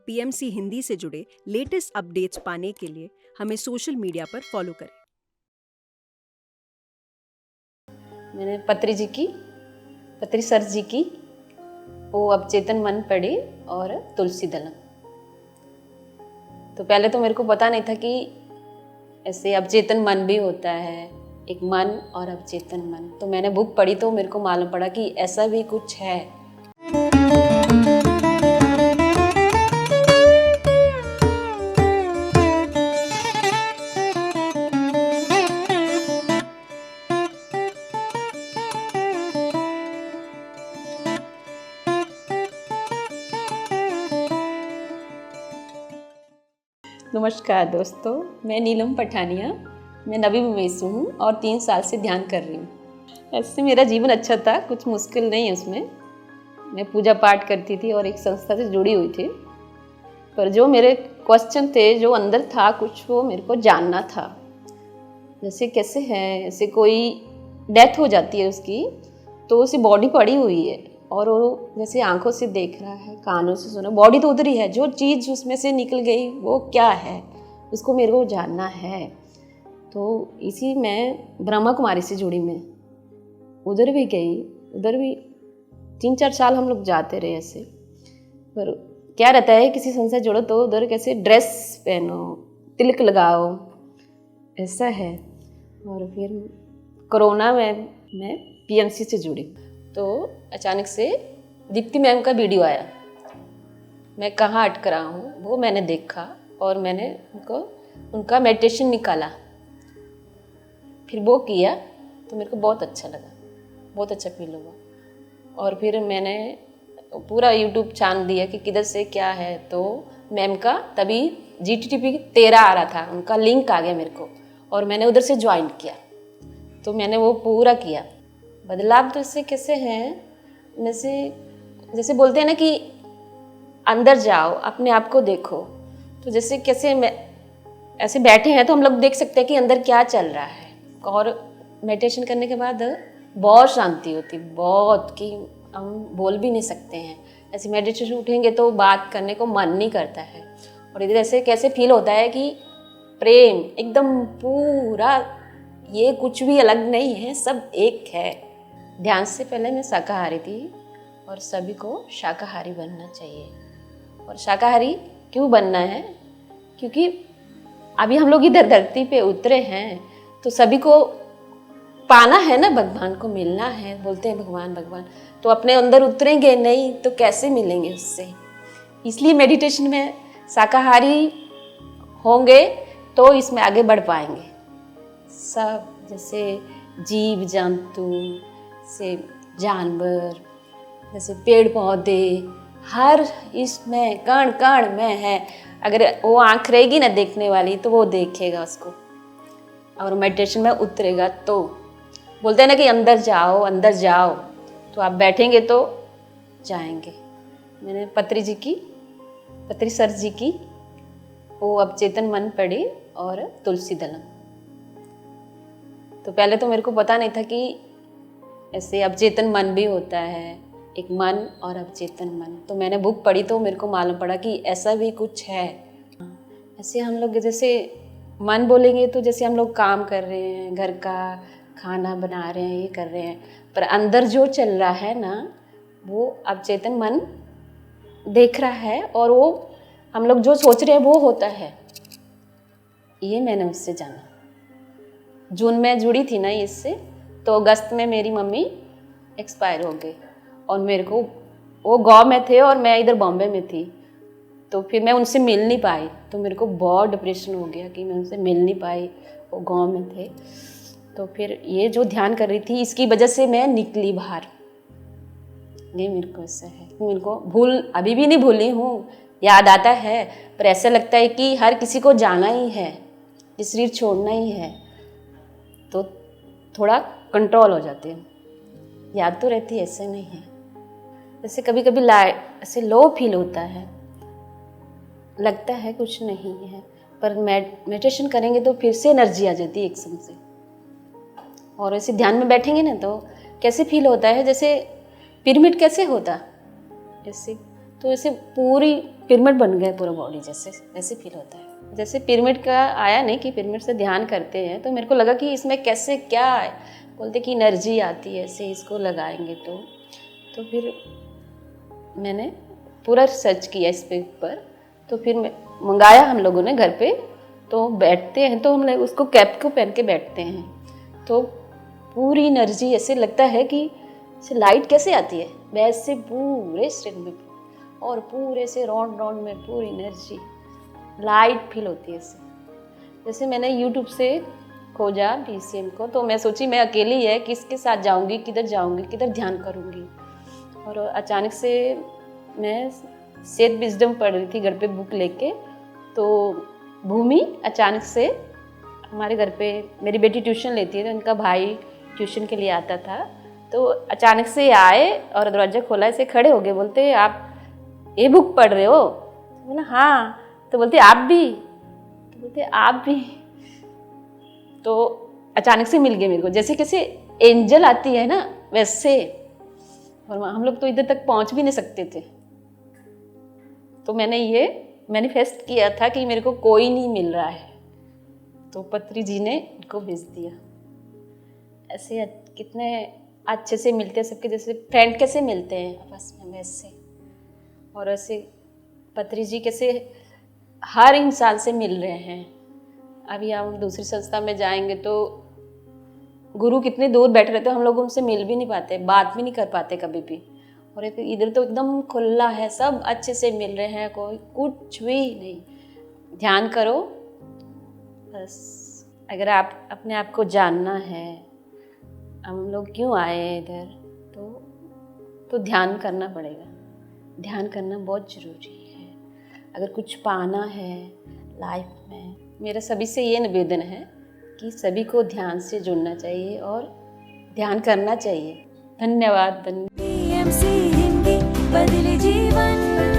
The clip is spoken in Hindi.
पीएमसी हिंदी से जुड़े लेटेस्ट अपडेट्स पाने के लिए हमें सोशल मीडिया पर फॉलो करें। मैंने पत्री सर जी की वो अब चेतन मन पढ़ी और तुलसी दलम। तो पहले तो मेरे को पता नहीं था कि ऐसे अवचेतन मन भी होता है, एक मन और अवचेतन मन। तो मैंने बुक पढ़ी तो मेरे को मालूम पड़ा कि ऐसा भी कुछ है। नमस्कार दोस्तों, मैं नीलम पठानिया, मैं नवी में हूँ और 3 साल से ध्यान कर रही हूँ। ऐसे मेरा जीवन अच्छा था, कुछ मुश्किल नहीं है उसमें। मैं पूजा पाठ करती थी और एक संस्था से जुड़ी हुई थी, पर जो मेरे क्वेश्चन थे, जो अंदर था कुछ, वो मेरे को जानना था। जैसे कैसे है, ऐसे कोई डेथ हो जाती है उसकी, तो उसकी बॉडी पड़ी हुई है और वो जैसे आंखों से देख रहा है, कानों से सुना, बॉडी तो उधर ही है, जो चीज़ उसमें से निकल गई वो क्या है, उसको मेरे को जानना है। तो इसी में ब्रह्मा कुमारी से जुड़ी मैं उधर भी गई, उधर भी 3-4 साल हम लोग जाते रहे ऐसे। पर क्या रहता है, किसी संस्था जुड़ो तो उधर कैसे ड्रेस पहनो, तिलक लगाओ, ऐसा है। और फिर कोरोना में मैं पीएमसी से जुड़ी तो अचानक से दीप्ति मैम का वीडियो आया। मैं कहाँ अटक रहा हूँ वो मैंने देखा और मैंने उनका मेडिटेशन निकाला, फिर वो किया तो मेरे को बहुत अच्छा लगा, बहुत अच्छा फील हुआ। और फिर मैंने पूरा यूट्यूब छान दिया कि किधर से क्या है। तो मैम का तभी GTTP 13 आ रहा था, उनका लिंक आ गया मेरे को और मैंने उधर से ज्वाइन किया। तो मैंने वो पूरा किया। बदलाव तो इससे कैसे हैं, जैसे बोलते हैं ना कि अंदर जाओ, अपने आप को देखो। तो जैसे कैसे ऐसे बैठे हैं तो हम लोग देख सकते हैं कि अंदर क्या चल रहा है। और मेडिटेशन करने के बाद बहुत शांति होती, बहुत, कि हम बोल भी नहीं सकते हैं। ऐसे मेडिटेशन उठेंगे तो बात करने को मन नहीं करता है। और इधर ऐसे कैसे फील होता है कि प्रेम एकदम पूरा, ये कुछ भी अलग नहीं है, सब एक है। ध्यान से पहले मैं शाकाहारी थी और सभी को शाकाहारी बनना चाहिए। और शाकाहारी क्यों बनना है, क्योंकि अभी हम लोग इधर धरती पे उतरे हैं तो सभी को पाना है ना, भगवान को मिलना है। बोलते हैं भगवान भगवान, तो अपने अंदर उतरेंगे नहीं तो कैसे मिलेंगे उससे। इसलिए मेडिटेशन में शाकाहारी होंगे तो इसमें आगे बढ़ पाएंगे। सब जैसे जीव जंतु से जानवर, जैसे पेड़ पौधे, हर इसमें कण कण में है। अगर वो आँख रहेगी ना देखने वाली तो वो देखेगा उसको और मेडिटेशन में उतरेगा। तो बोलते हैं ना कि अंदर जाओ, अंदर जाओ, तो आप बैठेंगे तो जाएंगे। मैंने पत्री सर जी की वो अब चेतन मन पढ़ी और तुलसी दलम। तो पहले तो मेरे को पता नहीं था कि ऐसे अवचेतन मन भी होता है, एक मन और अवचेतन मन। तो मैंने बुक पढ़ी तो मेरे को मालूम पड़ा कि ऐसा भी कुछ है। ऐसे हम लोग जैसे मन बोलेंगे तो जैसे हम लोग काम कर रहे हैं, घर का खाना बना रहे हैं, ये कर रहे हैं, पर अंदर जो चल रहा है ना, वो अवचेतन मन देख रहा है और वो हम लोग जो सोच रहे हैं वो होता है। ये मैंने उससे जाना। जून में जुड़ी थी ना इससे, तो अगस्त में मेरी मम्मी एक्सपायर हो गई और मेरे को, वो गांव में थे और मैं इधर बॉम्बे में थी। तो फिर मैं उनसे मिल नहीं पाई, तो मेरे को बहुत डिप्रेशन हो गया कि मैं उनसे मिल नहीं पाई, वो गांव में थे। तो फिर ये जो ध्यान कर रही थी, इसकी वजह से मैं निकली बाहर। ये मेरे को ऐसा है, मेरे को अभी भी नहीं भूली हूँ, याद आता है, पर ऐसा लगता है कि हर किसी को जाना ही है, ये शरीर छोड़ना ही है। तो थोड़ा कंट्रोल हो जाते हैं, याद तो रहती है, ऐसे नहीं है। जैसे कभी कभी ऐसे लो फील होता है, लगता है कुछ नहीं है, पर मेडिटेशन करेंगे तो फिर से एनर्जी आ जाती है एकदम से। और ऐसे ध्यान में बैठेंगे ना तो कैसे फील होता है, जैसे पिरामिड कैसे होता ऐसे, तो ऐसे पूरी पिरामिड बन गया पूरा बॉडी, जैसे वैसे फील होता है। जैसे पिरामिड का आया नहीं कि पिरामिड से ध्यान करते हैं, तो मेरे को लगा कि इसमें कैसे क्या है, बोलते कि एनर्जी आती है ऐसे, इसको लगाएंगे तो फिर मैंने पूरा रिसर्च किया इस पे ऊपर। तो फिर मंगाया हम लोगों ने घर पे। तो बैठते हैं तो हम लोग उसको कैप को पहन के बैठते हैं, तो पूरी एनर्जी ऐसे लगता है कि ऐसे लाइट कैसे आती है वैसे पूरे शरीर में और पूरे से राउंड राउंड में पूरी एनर्जी लाइट फील होती है ऐसे। जैसे मैंने यूट्यूब से खोजा BCM को, तो मैं सोची मैं अकेली है, किसके साथ जाऊंगी, किधर ध्यान करूंगी। और अचानक से मैं सेठ विजडम पढ़ रही थी घर पे बुक लेके, तो भूमि अचानक से हमारे घर पे, मेरी बेटी ट्यूशन लेती है तो उनका भाई ट्यूशन के लिए आता था, तो अचानक से आए और दरवाज़ा खोला, ऐसे खड़े हो गए, बोलते आप ये बुक पढ़ रहे हो? तो बोला हाँ। तो बोलते आप भी? तो बोलते आप भी। तो अचानक से मिल गए मेरे को, जैसे कैसे एंजल आती है ना वैसे। और हम लोग तो इधर तक पहुंच भी नहीं सकते थे। तो मैंने ये मैनिफेस्ट किया था कि मेरे को कोई नहीं मिल रहा है, तो पत्री जी ने इनको भेज दिया। ऐसे कितने अच्छे से मिलते हैं सबके, जैसे फ्रेंड कैसे मिलते हैं आपस में वैसे। और ऐसे पत्री जी कैसे हर इंसान से मिल रहे हैं। अभी हम दूसरी संस्था में जाएंगे तो गुरु कितने दूर बैठे रहते हैं, हम लोग उनसे मिल भी नहीं पाते, बात भी नहीं कर पाते कभी भी। और इधर तो एकदम खुला है, सब अच्छे से मिल रहे हैं, कोई कुछ भी नहीं। ध्यान करो बस। अगर आप अपने आप को जानना है, हम लोग क्यों आए इधर, तो ध्यान करना पड़ेगा। ध्यान करना बहुत ज़रूरी है अगर कुछ पाना है लाइफ में। मेरा सभी से ये निवेदन है कि सभी को ध्यान से जुड़ना चाहिए और ध्यान करना चाहिए। धन्यवाद। PMC हिंदी बदले जीवन।